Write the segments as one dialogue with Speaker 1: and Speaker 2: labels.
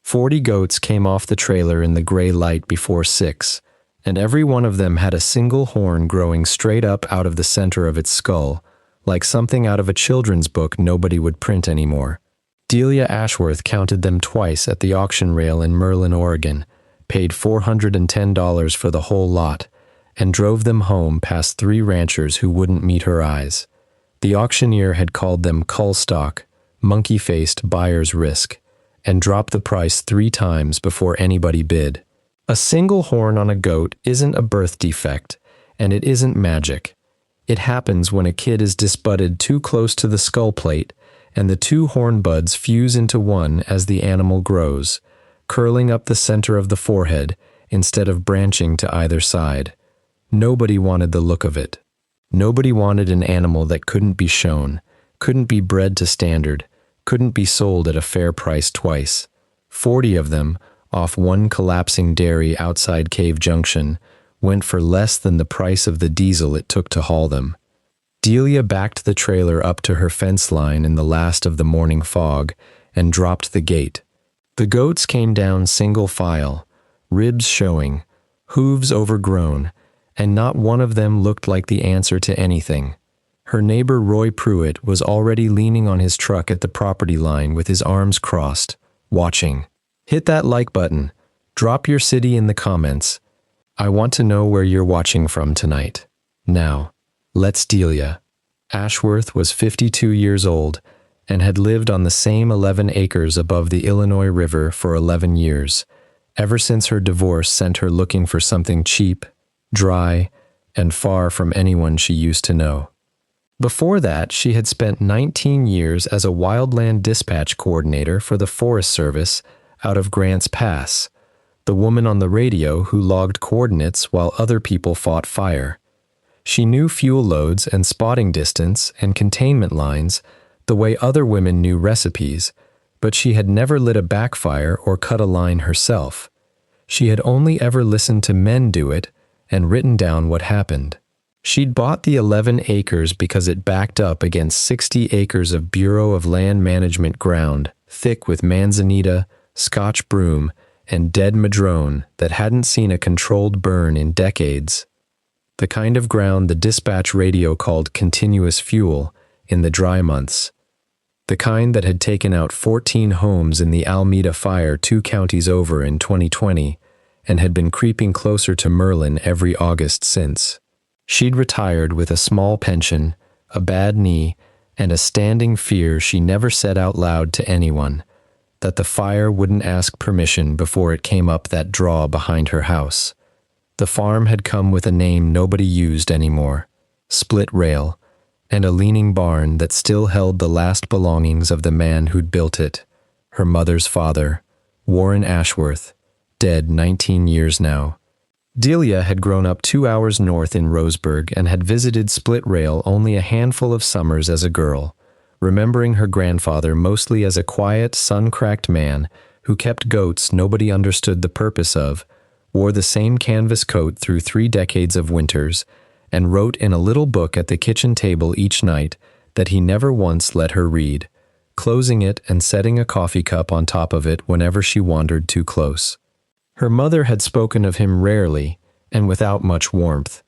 Speaker 1: 40 goats came off the trailer in the gray light before 6, and every one of them had a single horn growing straight up out of the center of its skull, like something out of a children's book nobody would print anymore. Delia Ashworth counted them twice at the auction rail in Merlin, Oregon, paid $410 for the whole lot, and drove them home past 3 ranchers who wouldn't meet her eyes. The auctioneer had called them cull stock, monkey-faced buyer's risk, and dropped the price 3 times before anybody bid. A single horn on a goat isn't a birth defect, and it isn't magic. It happens when a kid is disbudded too close to the skull plate, and the 2 horn buds fuse into one as the animal grows, curling up the center of the forehead instead of branching to either side. Nobody wanted the look of it. Nobody wanted an animal that couldn't be shown, couldn't be bred to standard, couldn't be sold at a fair price twice. 40 of them, off one collapsing dairy outside Cave Junction, went for less than the price of the diesel it took to haul them. Delia backed the trailer up to her fence line in the last of the morning fog and dropped the gate. The goats came down single file, ribs showing, hooves overgrown, and not one of them looked like the answer to anything. Her neighbor Roy Pruitt was already leaning on his truck at the property line with his arms crossed, watching. Hit that like button. Drop your city in the comments. I want to know where you're watching from tonight. Now, let's Delia. Ashworth was 52 years old and had lived on the same 11 acres above the Illinois River for 11 years, ever since her divorce sent her looking for something cheap, dry, and far from anyone she used to know. Before that, she had spent 19 years as a wildland dispatch coordinator for the Forest Service out of Grants Pass, the woman on the radio who logged coordinates while other people fought fire. She knew fuel loads and spotting distance and containment lines the way other women knew recipes, but she had never lit a backfire or cut a line herself. She had only ever listened to men do it and written down what happened. She'd bought the 11 acres because it backed up against 60 acres of Bureau of Land Management ground, thick with manzanita, Scotch broom, and dead madrone that hadn't seen a controlled burn in decades. The kind of ground the dispatch radio called continuous fuel in the dry months. The kind that had taken out 14 homes in the Alameda fire 2 counties over in 2020 and had been creeping closer to Merlin every August since. She'd retired with a small pension, a bad knee, and a standing fear she never said out loud to anyone, that the fire wouldn't ask permission before it came up that draw behind her house. The farm had come with a name nobody used anymore, Split Rail, and a leaning barn that still held the last belongings of the man who'd built it, her mother's father, Warren Ashworth, dead 19 years now. Delia had grown up 2 hours north in Roseburg and had visited Split Rail only a handful of summers as a girl, remembering her grandfather mostly as a quiet, sun-cracked man who kept goats nobody understood the purpose of, wore the same canvas coat through 3 decades of winters, and wrote in a little book at the kitchen table each night that he never once let her read, closing it and setting a coffee cup on top of it whenever she wandered too close. Her mother had spoken of him rarely and without much warmth,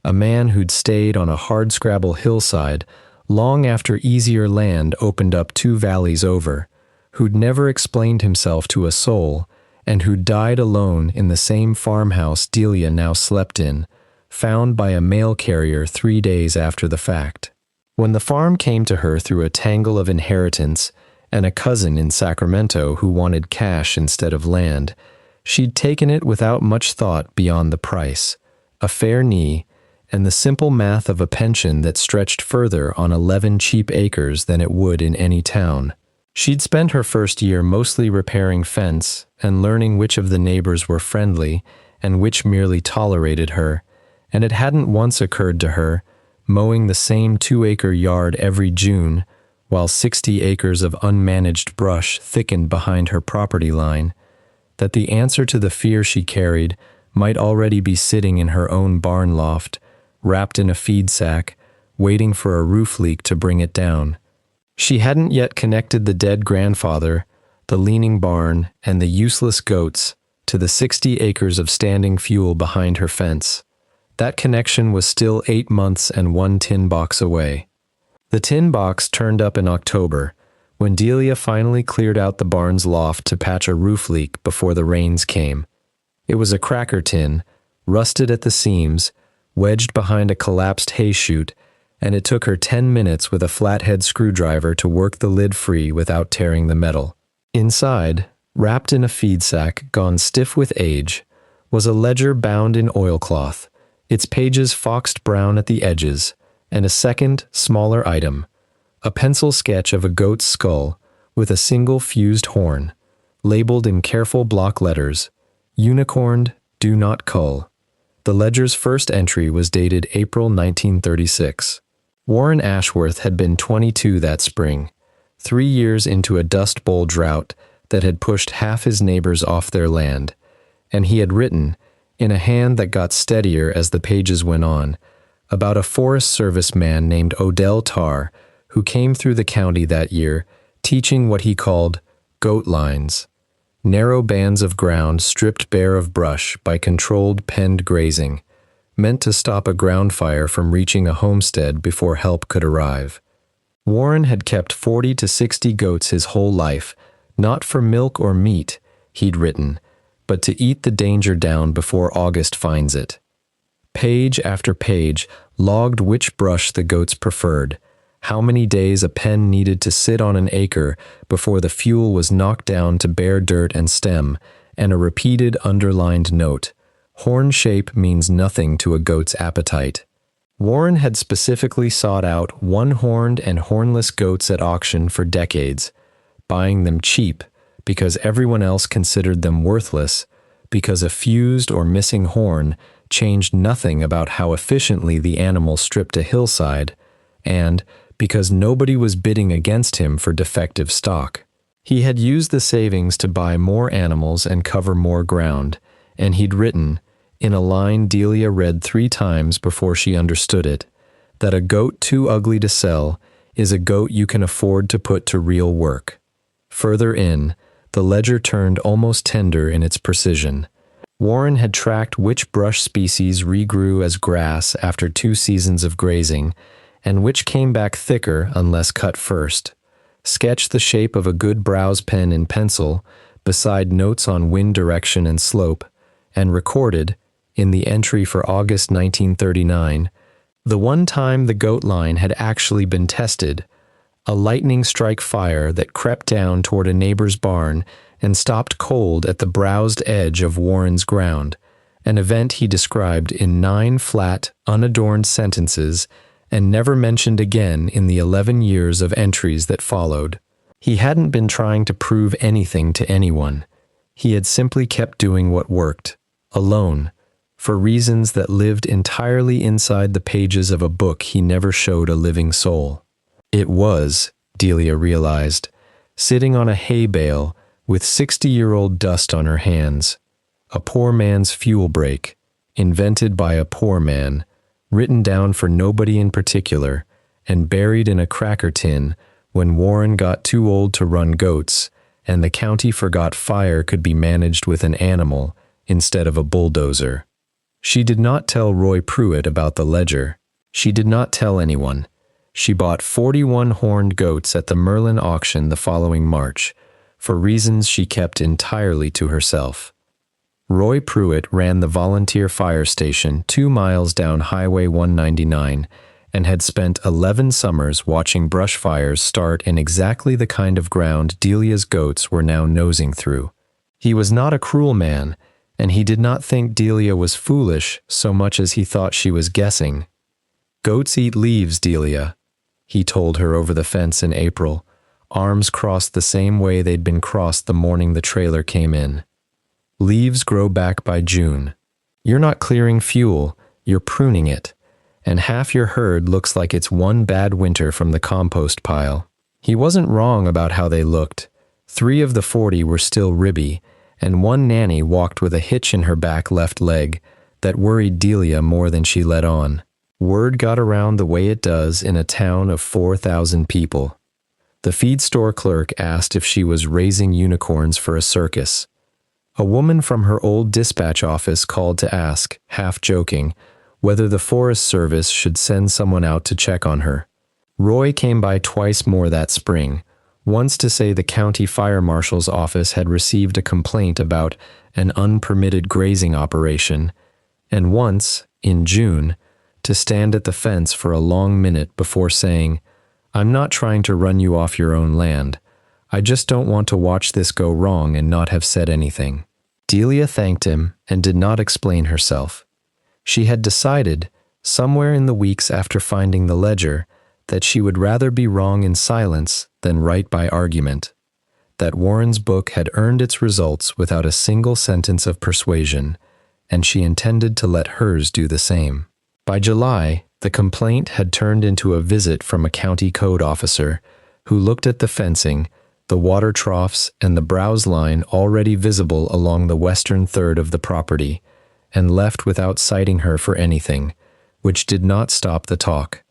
Speaker 1: a man who'd stayed on a hardscrabble hillside long after easier land opened up 2 valleys over, who'd never explained himself to a soul, and who died alone in the same farmhouse Delia now slept in, found by a mail carrier 3 days after the fact. When the farm came to her through a tangle of inheritance and a cousin in Sacramento who wanted cash instead of land, she'd taken it without much thought beyond the price, a fair knee, and the simple math of a pension that stretched further on 11 cheap acres than it would in any town. She'd spent her first year mostly repairing fence and learning which of the neighbors were friendly and which merely tolerated her, and it hadn't once occurred to her, mowing the same 2-acre yard every June, while 60 acres of unmanaged brush thickened behind her property line, that the answer to the fear she carried might already be sitting in her own barn loft, wrapped in a feed sack, waiting for a roof leak to bring it down. She hadn't yet connected the dead grandfather, the leaning barn, and the useless goats, to the 60 acres of standing fuel behind her fence. That connection was still 8 months and 1 tin box away. The tin box turned up in October, when Delia finally cleared out the barn's loft to patch a roof leak before the rains came. It was a cracker tin, rusted at the seams, wedged behind a collapsed hay chute, and it took her 10 minutes with a flathead screwdriver to work the lid free without tearing the metal. Inside, wrapped in a feed sack gone stiff with age, was a ledger bound in oilcloth, its pages foxed brown at the edges, and a second, smaller item, a pencil sketch of a goat's skull with a single fused horn, labeled in careful block letters, "Unicorned, do not cull." The ledger's first entry was dated April 1936. Warren Ashworth had been 22 that spring, 3 years into a Dust Bowl drought that had pushed half his neighbors off their land, and he had written, in a hand that got steadier as the pages went on, about a Forest Service man named Odell Tarr, who came through the county that year, teaching what he called goat lines, narrow bands of ground stripped bare of brush by controlled penned grazing, meant to stop a ground fire from reaching a homestead before help could arrive. Warren had kept 40 to 60 goats his whole life, not for milk or meat, he'd written, but to eat the danger down before August finds it. Page after page logged which brush the goats preferred, how many days a pen needed to sit on an acre before the fuel was knocked down to bare dirt and stem, and a repeated underlined note, "Horn shape means nothing to a goat's appetite." Warren had specifically sought out one-horned and hornless goats at auction for decades, buying them cheap because everyone else considered them worthless, because a fused or missing horn changed nothing about how efficiently the animal stripped a hillside, and because nobody was bidding against him for defective stock. He had used the savings to buy more animals and cover more ground, and he'd written, in a line Delia read 3 times before she understood it, that a goat too ugly to sell is a goat you can afford to put to real work. Further in, the ledger turned almost tender in its precision. Warren had tracked which brush species regrew as grass after 2 seasons of grazing, and which came back thicker unless cut first, sketched the shape of a good browse pen in pencil, beside notes on wind direction and slope, and recorded, in the entry for August 1939, the one time the goat line had actually been tested, a lightning strike fire that crept down toward a neighbor's barn and stopped cold at the browsed edge of Warren's ground, an event he described in 9 flat, unadorned sentences and never mentioned again in the 11 years of entries that followed. He hadn't been trying to prove anything to anyone. He had simply kept doing what worked, alone, for reasons that lived entirely inside the pages of a book he never showed a living soul. It was, Delia realized, sitting on a hay bale with 60-year-old dust on her hands, a poor man's fuel break, invented by a poor man, written down for nobody in particular, and buried in a cracker tin when Warren got too old to run goats, and the county forgot fire could be managed with an animal instead of a bulldozer. She did not tell Roy Pruitt about the ledger. She did not tell anyone. She bought 41 horned goats at the Merlin auction the following March, for reasons she kept entirely to herself. Roy Pruitt ran the volunteer fire station 2 miles down Highway 199 and had spent 11 summers watching brush fires start in exactly the kind of ground Delia's goats were now nosing through. He was not a cruel man, and he did not think Delia was foolish so much as he thought she was guessing. "Goats eat leaves, Delia," he told her over the fence in April, arms crossed the same way they'd been crossed the morning the trailer came in. "Leaves grow back by June. You're not clearing fuel, you're pruning it, and half your herd looks like it's one bad winter from the compost pile." He wasn't wrong about how they looked. 3 of the 40 were still ribby, and one nanny walked with a hitch in her back left leg that worried Delia more than she let on. Word got around the way it does in a town of 4,000 people. The feed store clerk asked if she was raising unicorns for a circus. A woman from her old dispatch office called to ask, half joking, whether the Forest Service should send someone out to check on her. Roy came by twice more that spring, once to say the county fire marshal's office had received a complaint about an unpermitted grazing operation, and once, in June, to stand at the fence for a long minute before saying, "I'm not trying to run you off your own land. I just don't want to watch this go wrong and not have said anything." Delia thanked him and did not explain herself. She had decided, somewhere in the weeks after finding the ledger, that she would rather be wrong in silence than right by argument, that Warren's book had earned its results without a single sentence of persuasion, and she intended to let hers do the same. By July, the complaint had turned into a visit from a county code officer who looked at the fencing, the water troughs, and the browse line already visible along the western third of the property, and left without citing her for anything, which did not stop the talk.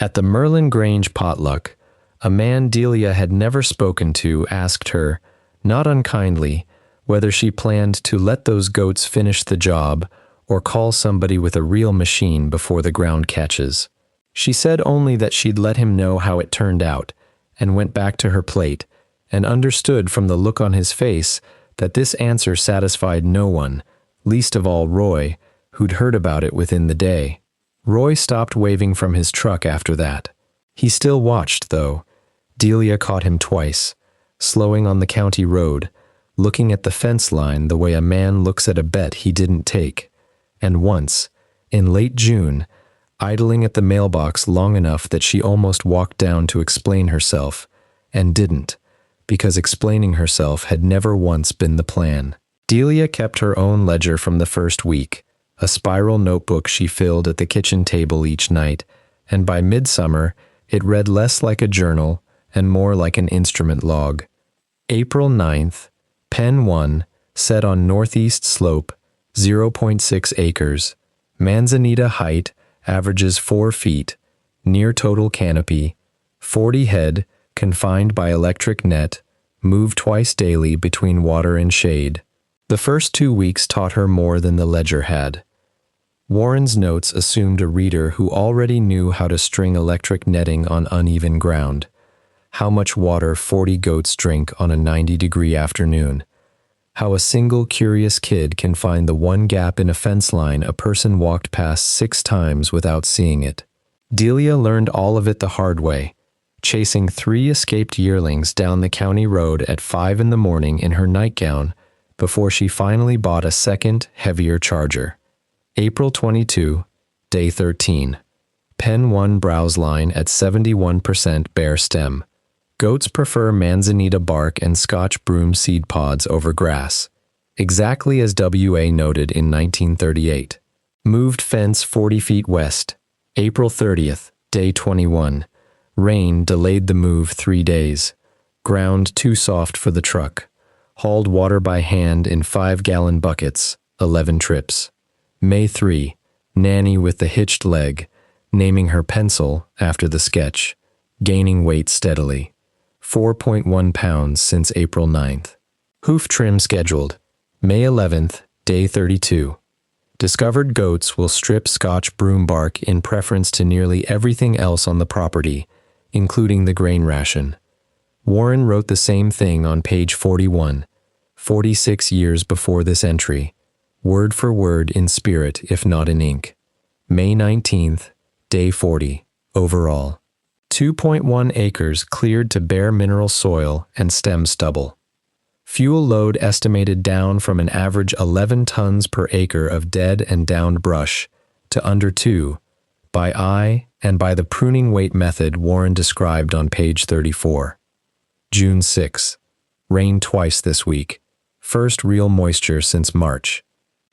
Speaker 1: At the Merlin Grange potluck, a man Delia had never spoken to asked her, not unkindly, whether she planned to let those goats finish the job or call somebody with a real machine before the ground catches. She said only that she'd let him know how it turned out, and went back to her plate, and understood from the look on his face that this answer satisfied no one, least of all Roy, who'd heard about it within the day. Roy stopped waving from his truck after that. He still watched, though. Delia caught him twice, slowing on the county road, looking at the fence line the way a man looks at a bet he didn't take, and once, in late June, idling at the mailbox long enough that she almost walked down to explain herself, and didn't, because explaining herself had never once been the plan. Delia kept her own ledger from the first week, a spiral notebook she filled at the kitchen table each night, and by midsummer it read less like a journal and more like an instrument log. April 9th, Pen 1, set on northeast slope, 0.6 acres, manzanita height, averages 4 feet, near total canopy, 40 head, confined by electric net, move twice daily between water and shade. The first 2 weeks taught her more than the ledger had. Warren's notes assumed a reader who already knew how to string electric netting on uneven ground, how much water 40 goats drink on a 90-degree afternoon, how a single curious kid can find the one gap in a fence line a person walked past 6 times without seeing it. Delia learned all of it the hard way, chasing 3 escaped yearlings down the county road at 5 in the morning in her nightgown before she finally bought a second, heavier charger. April 22, day 13. Pen 1 browse line at 71% bare stem. Goats prefer manzanita bark and Scotch broom seed pods over grass, exactly as W.A. noted in 1938. Moved fence 40 feet west. April 30th, day 21. Rain delayed the move 3 days. Ground too soft for the truck. Hauled water by hand in 5-gallon buckets, 11 trips. May 3, nanny with the hitched leg, naming her pencil after the sketch, gaining weight steadily. 4.1 pounds since April 9th. Hoof trim scheduled. May 11th, day 32. Discovered goats will strip Scotch broom bark in preference to nearly everything else on the property, including the grain ration. Warren wrote the same thing on page 41, 46 years before this entry, word for word in spirit if not in ink. May 19th, day 40, overall. 2.1 acres cleared to bare mineral soil and stem stubble. Fuel load estimated down from an average 11 tons per acre of dead and downed brush to under 2, by eye and by the pruning weight method Warren described on page 34. June 6. Rained twice this week. First real moisture since March.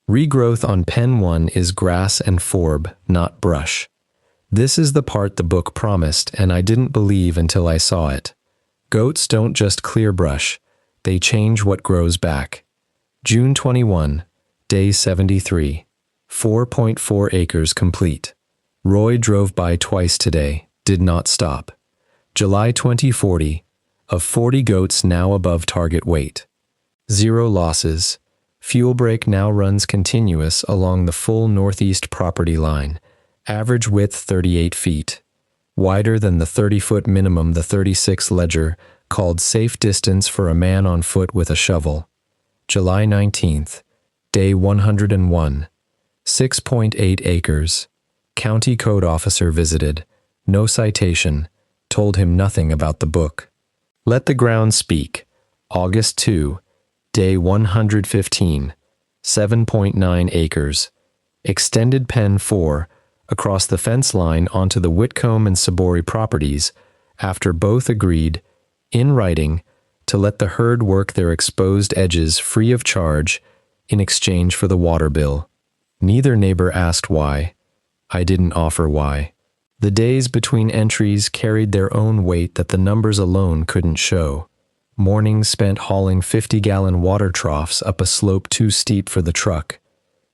Speaker 1: Regrowth on Pen 1 is grass and forb, not brush. This is the part the book promised, and I didn't believe until I saw it. Goats don't just clear brush, they change what grows back. June 21, day 73. 4.4 acres complete. Roy drove by twice today, did not stop. July 2040, of 40 goats now above target weight. 0 losses. Fuel break now runs continuous along the full northeast property line. Average width 38 feet. Wider than the 30-foot minimum the 36 ledger called safe distance for a man on foot with a shovel. July 19th, day 101. 6.8 acres. County code officer visited. No citation. Told him nothing about the book. Let the ground speak. August 2, day 115. 7.9 acres. Extended pen 4, across the fence line onto the Whitcomb and Sabori properties, after both agreed, in writing, to let the herd work their exposed edges free of charge in exchange for the water bill. Neither neighbor asked why. I didn't offer why. The days between entries carried their own weight that the numbers alone couldn't show. Mornings spent hauling 50-gallon water troughs up a slope too steep for the truck.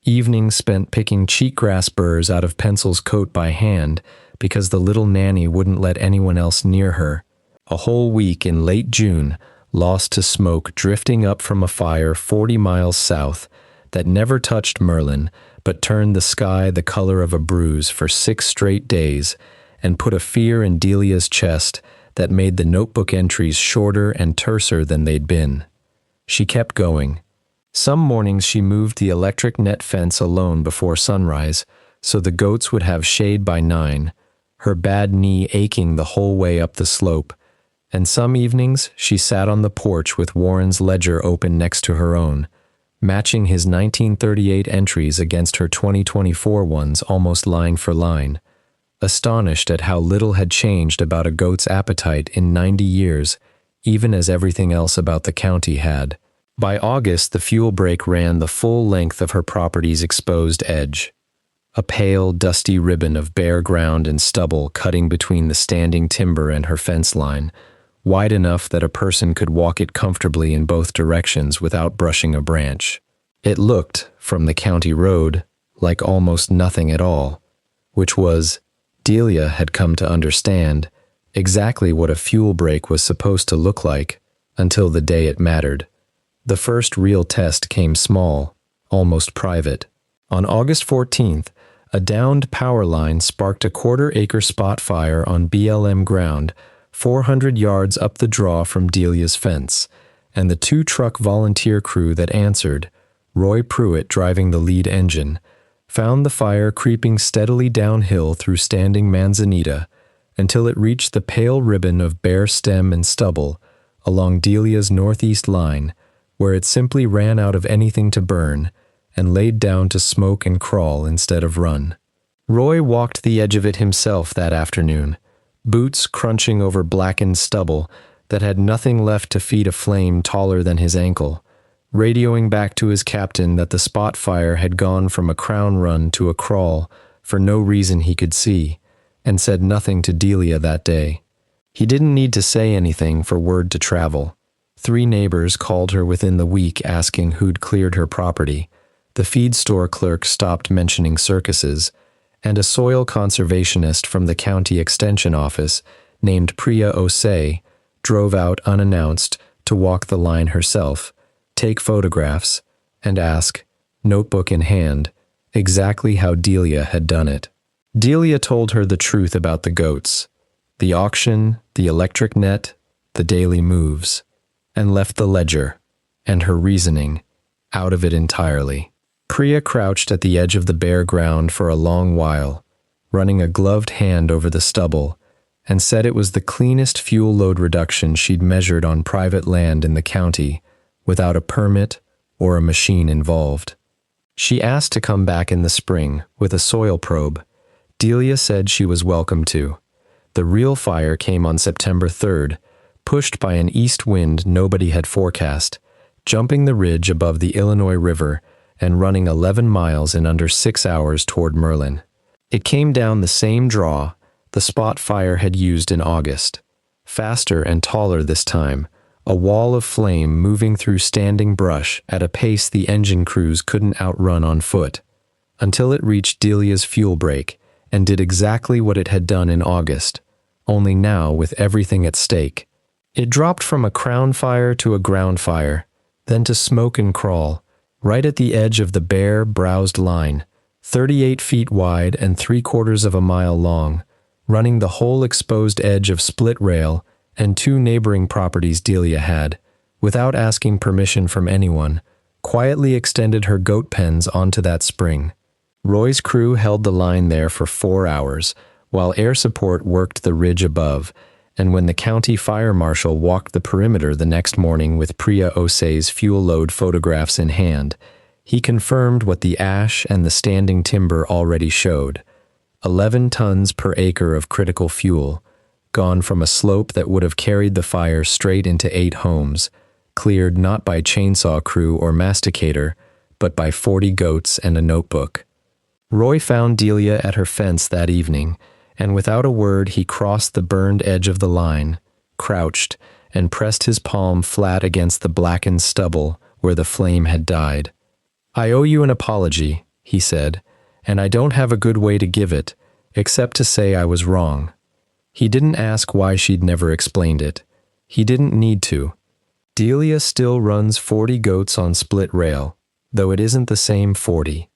Speaker 1: Evenings spent picking cheatgrass burrs out of Pencil's coat by hand because the little nanny wouldn't let anyone else near her. A whole week in late June lost to smoke drifting up from a fire 40 miles south that never touched Merlin but turned the sky the color of a bruise for 6 straight days and put a fear in Delia's chest that made the notebook entries shorter and terser than they'd been. She kept going. Some mornings she moved the electric net fence alone before sunrise so the goats would have shade by 9, her bad knee aching the whole way up the slope, and some evenings she sat on the porch with Warren's ledger open next to her own, matching his 1938 entries against her 2024 ones almost line for line, astonished at how little had changed about a goat's appetite in 90 years, even as everything else about the county had. By August, the fuel break ran the full length of her property's exposed edge. A pale, dusty ribbon of bare ground and stubble cutting between the standing timber and her fence line, wide enough that a person could walk it comfortably in both directions without brushing a branch. It looked, from the county road, like almost nothing at all, which was, Delia had come to understand, exactly what a fuel break was supposed to look like until the day it mattered. The first real test came small, almost private. On August 14th, a downed power line sparked a quarter-acre spot fire on BLM ground 400 yards up the draw from Delia's fence, and the 2-truck volunteer crew that answered, Roy Pruitt driving the lead engine, found the fire creeping steadily downhill through standing manzanita until it reached the pale ribbon of bare stem and stubble along Delia's northeast line, where it simply ran out of anything to burn and laid down to smoke and crawl instead of run. Roy walked the edge of it himself that afternoon, boots crunching over blackened stubble that had nothing left to feed a flame taller than his ankle, radioing back to his captain that the spot fire had gone from a crown run to a crawl for no reason he could see, and said nothing to Delia that day. He didn't need to say anything for word to travel. 3 neighbors called her within the week asking who'd cleared her property. The feed store clerk stopped mentioning circuses, and a soil conservationist from the county extension office named Priya Osei drove out unannounced to walk the line herself, take photographs, and ask, notebook in hand, exactly how Delia had done it. Delia told her the truth about the goats, the auction, the electric net, the daily moves, and left the ledger, and her reasoning, out of it entirely. Priya crouched at the edge of the bare ground for a long while, running a gloved hand over the stubble, and said it was the cleanest fuel load reduction she'd measured on private land in the county, without a permit or a machine involved. She asked to come back in the spring with a soil probe. Delia said she was welcome to. The real fire came on September 3rd, pushed by an east wind nobody had forecast, jumping the ridge above the Illinois River and running 11 miles in under 6 hours toward Merlin. It came down the same draw the spot fire had used in August, faster and taller this time, a wall of flame moving through standing brush at a pace the engine crews couldn't outrun on foot, until it reached Delia's fuel break and did exactly what it had done in August, only now with everything at stake, It dropped from a crown fire to a ground fire, then to smoke and crawl, right at the edge of the bare, browsed line, 38 feet wide and 3/4 of a mile long, running the whole exposed edge of split rail and 2 neighboring properties Delia had, without asking permission from anyone, quietly extended her goat pens onto that spring. Roy's crew held the line there for 4 hours, while air support worked the ridge above, and when the county fire marshal walked the perimeter the next morning with Priya Osei's fuel load photographs in hand, he confirmed what the ash and the standing timber already showed: 11 tons per acre of critical fuel, gone from a slope that would have carried the fire straight into 8 homes, cleared not by chainsaw crew or masticator, but by 40 goats and a notebook. Roy found Delia at her fence that evening, and without a word he crossed the burned edge of the line, crouched, and pressed his palm flat against the blackened stubble where the flame had died. "I owe you an apology," he said, "and I don't have a good way to give it, except to say I was wrong." He didn't ask why she'd never explained it. He didn't need to. Delia still runs 40 goats on split rail, though it isn't the same 40.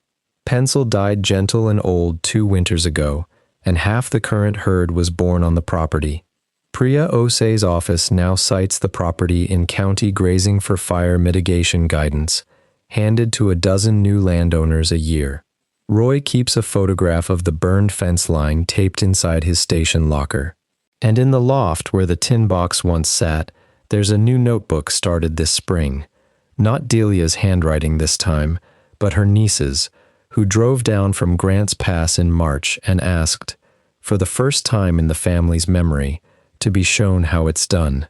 Speaker 1: Pencil died gentle and old 2 winters ago, and half the current herd was born on the property. Priya Osei's office now cites the property in county grazing for fire mitigation guidance, handed to a dozen new landowners a year. Roy keeps a photograph of the burned fence line taped inside his station locker. And in the loft where the tin box once sat, there's a new notebook started this spring. Not Delia's handwriting this time, but her niece's, who drove down from Grants Pass in March and asked, for the first time in the family's memory, to be shown how it's done.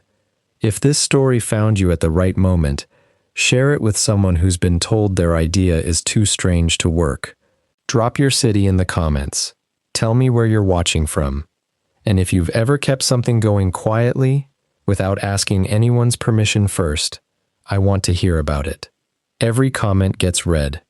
Speaker 1: If this story found you at the right moment, share it with someone who's been told their idea is too strange to work. Drop your city in the comments. Tell me where you're watching from. And if you've ever kept something going quietly, without asking anyone's permission first, I want to hear about it. Every comment gets read.